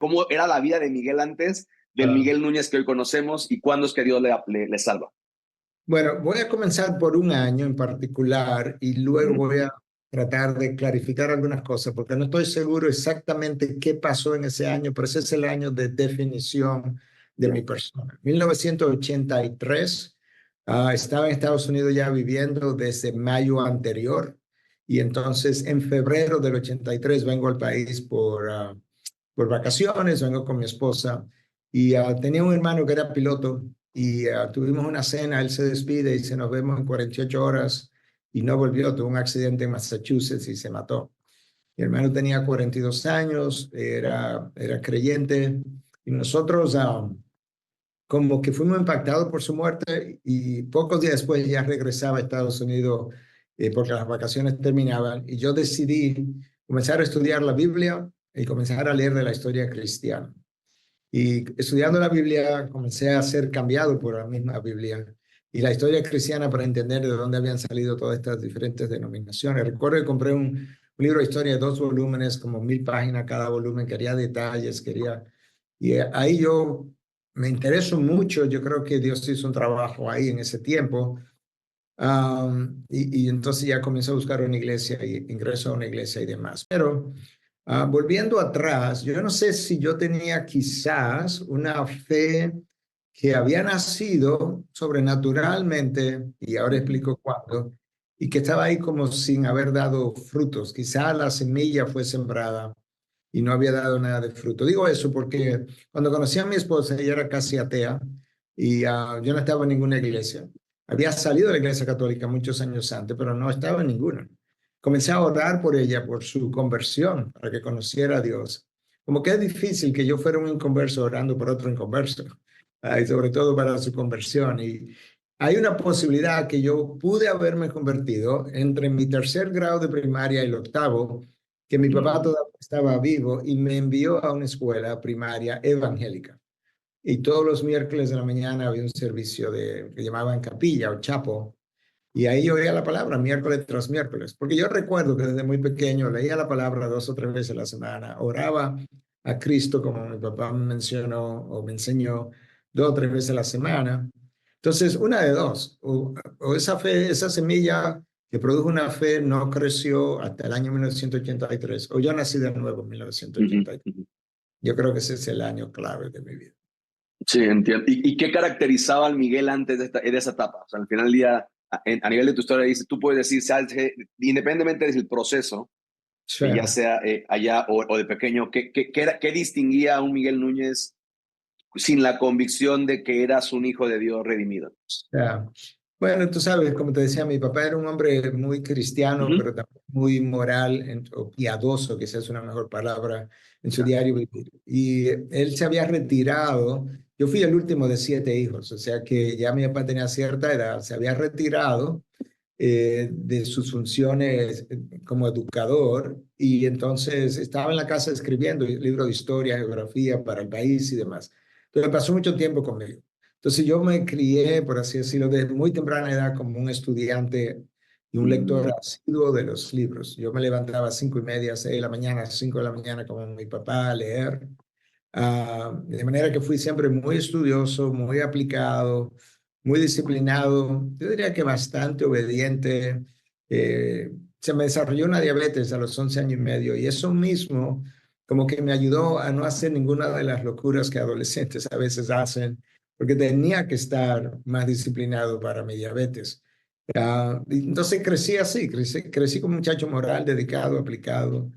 cómo era la vida de Miguel antes del Miguel Núñez que hoy conocemos y cuándo es que Dios le salva. Bueno, voy a comenzar por un año en particular y luego voy a tratar de clarificar algunas cosas, porque no estoy seguro exactamente qué pasó en ese año, pero ese es el año de definición de mi persona. 1983, estaba en Estados Unidos ya viviendo desde mayo anterior, y entonces en febrero del 83 vengo al país por vacaciones, vengo con mi esposa, y tenía un hermano que era piloto, y tuvimos una cena, él se despide y dice, nos vemos en 48 horas, y no volvió, tuvo un accidente en Massachusetts y se mató. Mi hermano tenía 42 años, era creyente, y nosotros como que fuimos impactados por su muerte, y pocos días después ya regresaba a Estados Unidos porque las vacaciones terminaban, y yo decidí comenzar a estudiar la Biblia y comenzar a leer de la historia cristiana. Y estudiando la Biblia comencé a ser cambiado por la misma Biblia y la historia cristiana para entender de dónde habían salido todas estas diferentes denominaciones. Recuerdo que compré un libro de historia de 2 volúmenes, como 1000 páginas cada volumen, quería detalles, quería... Y ahí yo me intereso mucho, yo creo que Dios hizo un trabajo ahí en ese tiempo. Y entonces ya comencé a buscar una iglesia y ingreso a una iglesia y demás. Pero volviendo atrás, yo no sé si yo tenía quizás una fe que había nacido sobrenaturalmente, y ahora explico cuándo, y que estaba ahí como sin haber dado frutos. Quizás la semilla fue sembrada y no había dado nada de fruto. Digo eso porque cuando conocí a mi esposa, ella era casi atea y yo no estaba en ninguna iglesia. Había salido de la iglesia católica muchos años antes, pero no estaba en ninguna. Comencé a orar por ella, por su conversión, para que conociera a Dios. Como que es difícil que yo fuera un inconverso orando por otro inconverso, y sobre todo para su conversión. Y hay una posibilidad que yo pude haberme convertido entre mi tercer grado de primaria y el octavo, que mi papá todavía estaba vivo y me envió a una escuela primaria evangélica. Y todos los miércoles de la mañana había un servicio que llamaban capilla o chapo, y ahí yo oía la palabra miércoles tras miércoles, porque yo recuerdo que desde muy pequeño leía la palabra 2 o 3 veces a la semana, oraba a Cristo como mi papá me mencionó o me enseñó 2 o 3 veces a la semana. Entonces, una de dos, o esa fe, esa semilla que produjo una fe no creció hasta el año 1983, o yo nací de nuevo en 1983. Yo creo que ese es el año clave de mi vida. Sí, entiendo. ¿Y qué caracterizaba al Miguel antes de esa etapa? O sea, al final del día, a nivel de tu historia, dice, tú puedes decir, independientemente del proceso, Sí. ya sea allá o de pequeño, ¿qué distinguía a un Miguel Núñez sin la convicción de que eras un hijo de Dios redimido? Ya. Bueno, tú sabes, como te decía, mi papá era un hombre muy cristiano, Ujú. pero también muy moral o piadoso, que esa es una mejor palabra, en su Ya. diario vivir. Y él se había retirado. Yo fui el último de 7 hijos, o sea que ya mi papá tenía cierta edad, se había retirado de sus funciones como educador, y entonces estaba en la casa escribiendo libros de historia, geografía para el país y demás. Entonces pasó mucho tiempo conmigo. Entonces yo me crié, por así decirlo, desde muy temprana edad como un estudiante y un lector asiduo de los libros. Yo me levantaba a 5:30, 6 de la mañana, 5 de la mañana, como mi papá, a leer. De manera que fui siempre muy estudioso, muy aplicado, muy disciplinado. Yo diría que bastante obediente. Se me desarrolló una diabetes a los 11 años y medio, y eso mismo como que me ayudó a no hacer ninguna de las locuras que adolescentes a veces hacen, porque tenía que estar más disciplinado para mi diabetes. Entonces crecí así, crecí como un muchacho moral, dedicado, aplicado.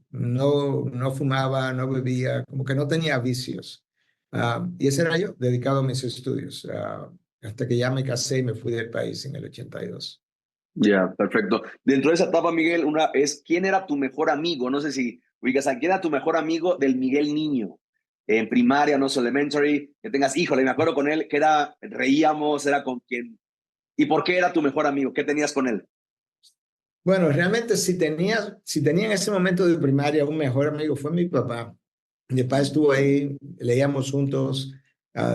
No fumaba, no bebía, como que no tenía vicios. Y ese era yo, dedicado a mis estudios, hasta que ya me casé y me fui del país en el 82. Ya, perfecto. Dentro de esa etapa, Miguel, ¿quién era tu mejor amigo? No sé si ubicas a quién era tu mejor amigo del Miguel niño. En primaria, no sé, elementary, que tengas, híjole, me acuerdo con él, que reíamos, era con quien. ¿Y por qué era tu mejor amigo? ¿Qué tenías con él? Bueno, realmente si tenía en ese momento de primaria un mejor amigo fue mi papá. Mi papá estuvo ahí, leíamos juntos.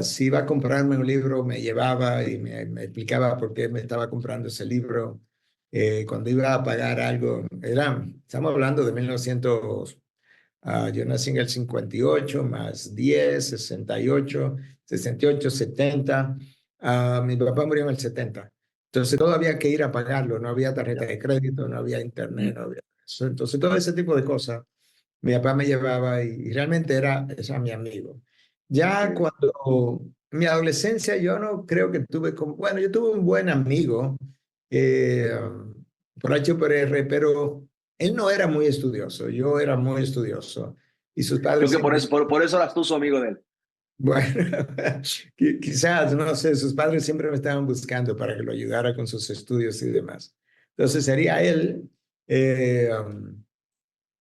Si iba a comprarme un libro, me llevaba y me explicaba por qué me estaba comprando ese libro. Cuando iba a pagar algo, estamos hablando de Yo nací en el 58, más 10, 68, 68, 70. Mi papá murió en el 70. Entonces todo había que ir a pagarlo, no había tarjeta Ya. de crédito, no había internet, Mm, no había eso. Entonces todo ese tipo de cosas mi papá me llevaba y realmente era mi amigo. Ya ok. cuando en mi adolescencia yo no creo que tuve como, bueno, yo tuve un buen amigo eh, por H o por R, pero él no era muy estudioso, yo era muy estudioso y sus Creo padres que por siempre, eso, por eso eras tú su amigo de él. bueno, quizás, no sé, sus padres siempre me estaban buscando para que lo ayudara con sus estudios y demás. Entonces sería él. eh,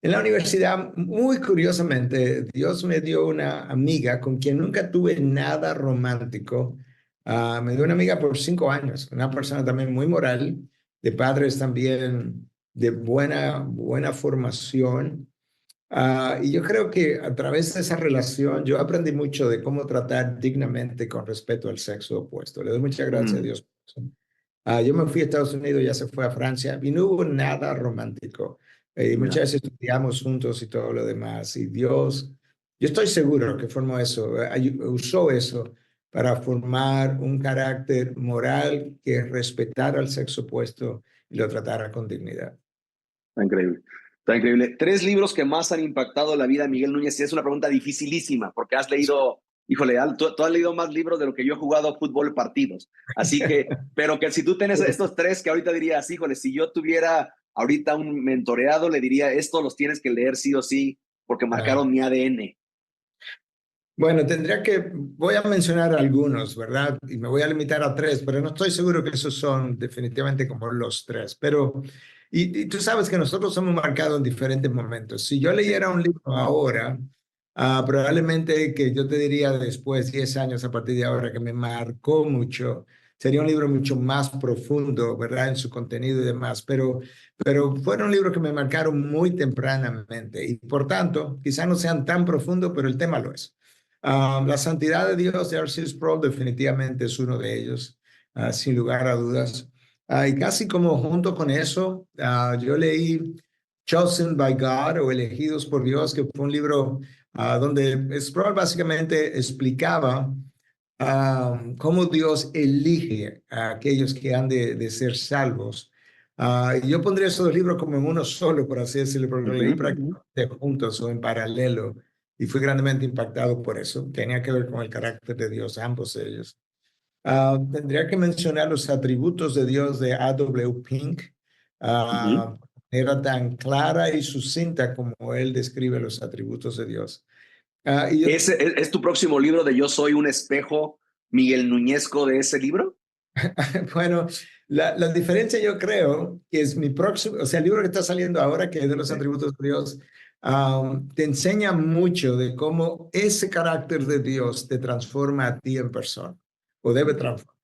en la universidad, muy curiosamente, Dios me dio una amiga con quien nunca tuve nada romántico. Me dio una amiga por 5 años, una persona también muy moral, de padres también de buena formación. Y yo creo que a través de esa relación yo aprendí mucho de cómo tratar dignamente con respeto al sexo opuesto. Le doy muchas gracias a Mm, Dios por eso. Yo me fui a Estados Unidos, ya se fue a Francia y no hubo nada romántico. Y ya. muchas veces estudiamos juntos y todo lo demás. Y Dios, yo estoy seguro que formó eso, usó eso para formar un carácter moral que respetara al sexo opuesto y lo tratara con dignidad. Está increíble. Está increíble. Tres libros que más han impactado la vida de Miguel Núñez. Y es una pregunta dificilísima porque has leído, híjole, tú has leído más libros de lo que yo he jugado fútbol partidos. Así que, pero que si tú tienes estos tres que ahorita dirías, híjole, si yo tuviera ahorita un mentoreado, le diría, estos los tienes que leer sí o sí porque Ah, marcaron mi ADN. bueno, voy a mencionar algunos, ¿verdad? Y me voy a limitar a tres, pero no estoy seguro que esos son definitivamente como los tres. Pero, y tú sabes que nosotros somos marcados en diferentes momentos. Si yo Sí, leyera un libro ahora, probablemente que yo te diría después, 10 años a partir de ahora, que me marcó mucho, sería un libro mucho más profundo, ¿verdad? En su contenido y demás. Pero fueron libros que me marcaron muy tempranamente y por tanto, quizás no sean tan profundos, pero el tema lo es. La santidad de Dios de R.C. Sproul definitivamente es uno de ellos, sin lugar a dudas. Y casi como junto con eso, yo leí Chosen by God o Elegidos por Dios, que fue un libro donde Sproul básicamente explicaba cómo Dios elige a aquellos que han de ser salvos. Y yo pondría esos dos libros como en uno solo, por así decirlo, porque lo leí prácticamente juntos o en paralelo y fui grandemente impactado por eso. Tenía que ver con el carácter de Dios, ambos ellos. Tendría que mencionar los atributos de Dios de A.W. Pink. ujú. Era tan clara y sucinta como él describe los atributos de Dios. Y yo, ¿Es tu próximo libro de Yo soy un espejo, Miguel Núñezco, de ese libro? bueno, la diferencia yo creo que es mi próximo, o sea, el libro que está saliendo ahora, que es de los Sí. atributos de Dios, te enseña mucho de cómo ese carácter de Dios te transforma a ti en persona, o debe Mm, transformar.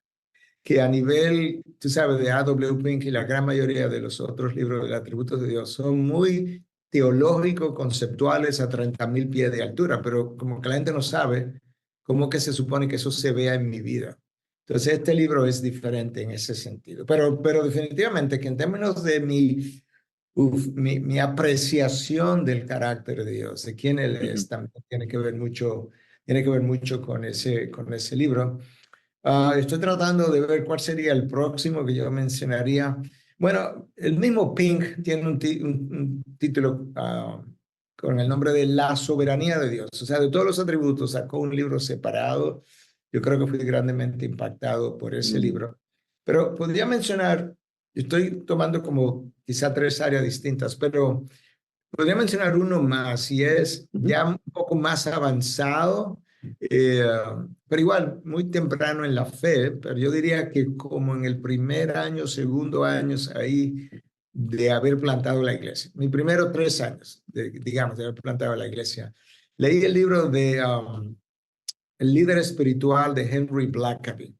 Que a nivel, tú sabes, de A.W. Pink y la gran mayoría de los otros libros de los atributos de Dios son muy teológicos, conceptuales a 30.000 pies de altura, pero como que la gente no sabe cómo que se supone que eso se vea en mi vida. Entonces, este libro es diferente en ese sentido, pero definitivamente que en términos de mi apreciación del carácter de Dios, de quién Él ujú. es, también tiene que ver mucho con ese libro. Estoy tratando de ver cuál sería el próximo que yo mencionaría. Bueno, el mismo Pink tiene un título con el nombre de La soberanía de Dios. O sea, de todos los atributos sacó un libro separado. Yo creo que fui grandemente impactado por ese Mm, libro. Pero podría mencionar, estoy tomando como quizá tres áreas distintas, pero podría mencionar uno más y es ujú. ya un poco más avanzado, eh, pero igual muy temprano en la fe, pero yo diría que como en el primer año, segundo año ahí de haber plantado la iglesia, mis primeros 3 años, digamos, de haber plantado la iglesia, leí el libro de El líder espiritual de Henry Blackaby.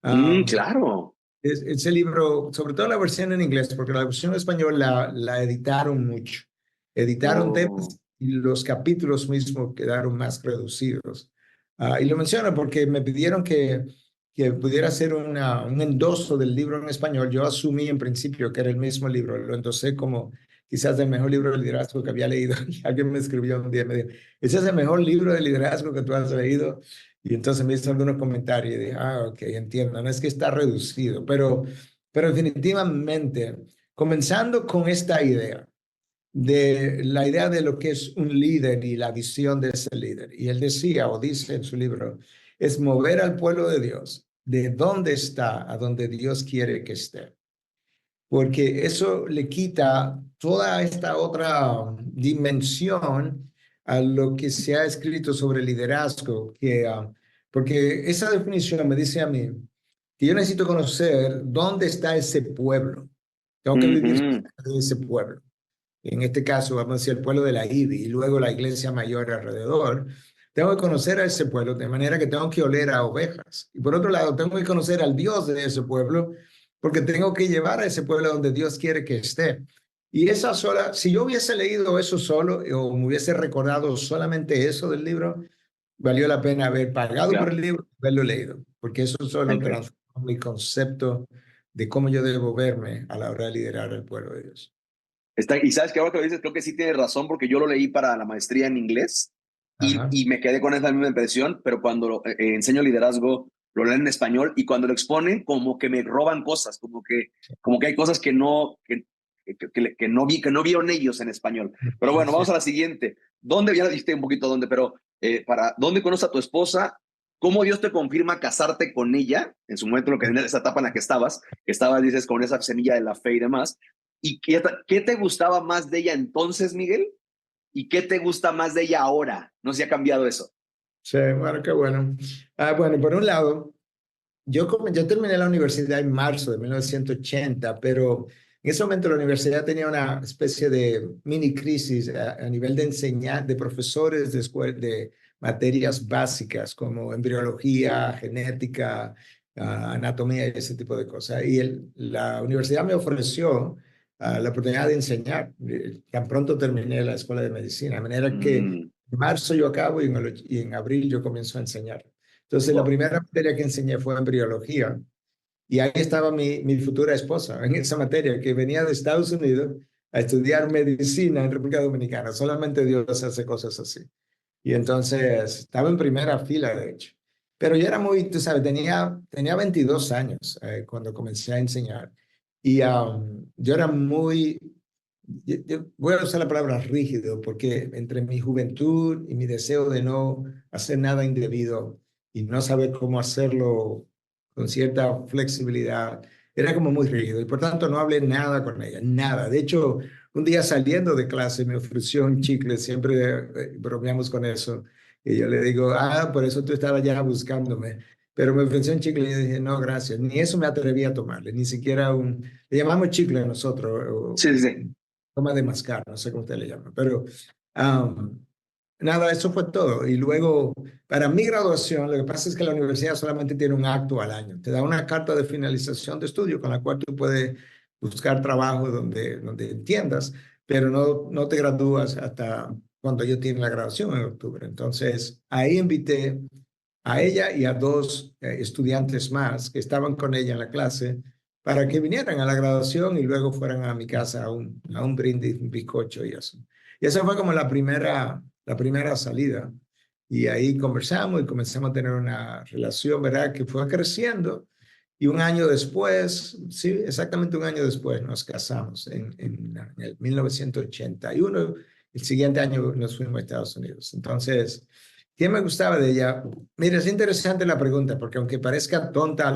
Um, Claro. ese libro, sobre todo la versión en inglés, porque la versión en español la editaron mucho. Editaron temas Oh, y los capítulos mismos quedaron más reducidos. Y lo menciono porque me pidieron que pudiera hacer un endoso del libro en español. Yo asumí en principio que era el mismo libro, lo endosé como quizás el mejor libro de liderazgo que había leído. Y alguien me escribió un día y me dijo, ese es el mejor libro de liderazgo que tú has leído. Y entonces me hizo algunos comentarios y dije, ok, entiendo, no es que está reducido, pero definitivamente, comenzando con esta idea, de la idea de lo que es un líder y la visión de ese líder. Y él decía o dice en su libro, es mover al pueblo de Dios de donde está a donde Dios quiere que esté. Porque eso le quita toda esta otra dimensión a lo que se ha escrito sobre liderazgo, porque esa definición me dice a mí que yo necesito conocer dónde está ese pueblo. Tengo que vivir Ujú. en ese pueblo. En este caso, vamos a decir el pueblo de la IBI y luego la iglesia mayor alrededor. Tengo que conocer a ese pueblo de manera que tengo que oler a ovejas. Y por otro lado, tengo que conocer al Dios de ese pueblo porque tengo que llevar a ese pueblo donde Dios quiere que esté. Y esa sola, si yo hubiese leído eso solo o me hubiese recordado solamente eso del libro, valió la pena haber pagado por Claro, el libro, haberlo leído, porque eso solo ok. transformó mi concepto de cómo yo debo verme a la hora de liderar al pueblo de Dios. Y sabes que ahora que lo dices, creo que sí tienes razón, porque yo lo leí para la maestría en inglés Ajá. y me quedé con esa misma impresión, pero cuando enseño liderazgo, lo leen en español y cuando lo exponen, como que me roban cosas, como que hay cosas que no vieron ellos en español. Pero bueno, Así vamos es. a la siguiente. ¿Dónde, ya dijiste un poquito dónde, pero ¿dónde conoces a tu esposa? ¿Cómo Dios te confirma casarte con ella en su momento, en esa etapa en la que estabas, dices, con esa semilla de la fe y demás? ¿Y qué te gustaba más de ella entonces, Miguel? ¿Y qué te gusta más de ella ahora? No sé si ha cambiado eso. Sí, bueno, qué bueno. Bueno, por un lado, yo terminé la universidad en marzo de 1980, pero en ese momento la universidad tenía una especie de mini crisis a nivel de enseñar, de profesores de materias básicas como embriología, genética, anatomía y ese tipo de cosas. Y la universidad me ofreció la oportunidad de enseñar. Tan pronto terminé la escuela de medicina, de manera que Mm, en marzo yo acabo y en abril yo comienzo a enseñar. Entonces, la wow. primera materia que enseñé fue embriología y ahí estaba mi futura esposa en esa materia que venía de Estados Unidos a estudiar medicina en República Dominicana. Solamente Dios hace cosas así. Y entonces estaba en primera fila, de hecho. Pero yo era muy, tú sabes, tenía 22 años cuando comencé a enseñar. Y yo era muy, yo voy a usar la palabra rígido, porque entre mi juventud y mi deseo de no hacer nada indebido y no saber cómo hacerlo con cierta flexibilidad, era como muy rígido. Y por tanto no hablé nada con ella, nada. De hecho, un día saliendo de clase me ofreció un chicle, siempre bromeamos con eso. Y yo le digo, por eso tú estabas ya buscándome. Pero me ofreció un chicle y yo dije, no, gracias. Ni eso me atreví a tomarle, ni siquiera le llamamos chicle a nosotros, Sí, sí, sí. toma de mascar, no sé cómo usted le llama. Pero nada, eso fue todo. Y luego, para mi graduación, lo que pasa es que la universidad solamente tiene un acto al año. Te da una carta de finalización de estudio con la cual tú puedes buscar trabajo donde entiendas, pero no te gradúas hasta cuando yo tiene la graduación en octubre. Entonces, ahí invité a ella y a dos estudiantes más que estaban con ella en la clase para que vinieran a la graduación y luego fueran a mi casa a un brindis, un bizcocho y eso. Y esa fue como la primera salida. Y ahí conversamos y comenzamos a tener una relación, ¿verdad? Que fue creciendo. Y un año después, sí, exactamente un año después nos casamos en el 1981. El siguiente año nos fuimos a Estados Unidos. Entonces, ¿qué me gustaba de ella? Mira, es interesante la pregunta, porque aunque parezca tonta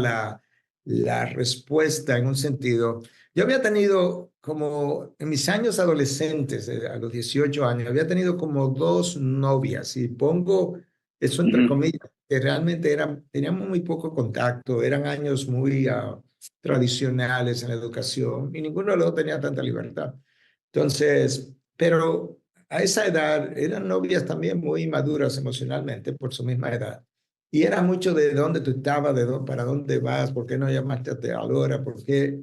la respuesta en un sentido, yo había tenido como en mis años adolescentes, a los 18 años, había tenido como dos novias, y pongo eso entre Ujú. comillas, que realmente teníamos muy poco contacto, eran años muy tradicionales en la educación, y ninguno de los dos tenía tanta libertad. Entonces, pero a esa edad eran novias también muy maduras emocionalmente por su misma edad. Y era mucho de dónde tú estabas, para dónde vas, por qué no llamaste a tal hora, por qué.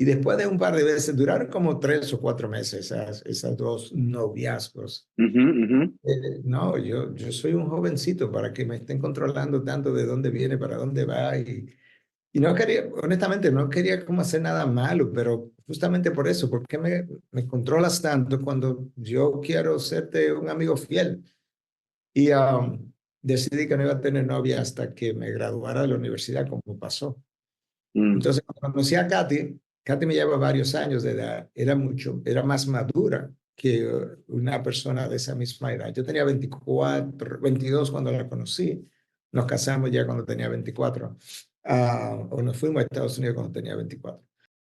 Y después de un par de veces, duraron como 3 o 4 meses esas dos noviazgos. Ujú, ujú. No, yo soy un jovencito para que me estén controlando tanto de dónde viene, para dónde va. Y no quería, honestamente, no quería como hacer nada malo, pero justamente por eso, ¿por qué me controlas tanto cuando yo quiero serte un amigo fiel? Y decidí que no iba a tener novia hasta que me graduara de la universidad, como pasó. Mm, Entonces, cuando conocí a Katy, Katy me lleva varios años de edad, era más madura que una persona de esa misma edad. Yo tenía 24, 22 cuando la conocí, nos casamos ya cuando tenía 24, o nos fuimos a Estados Unidos cuando tenía 24.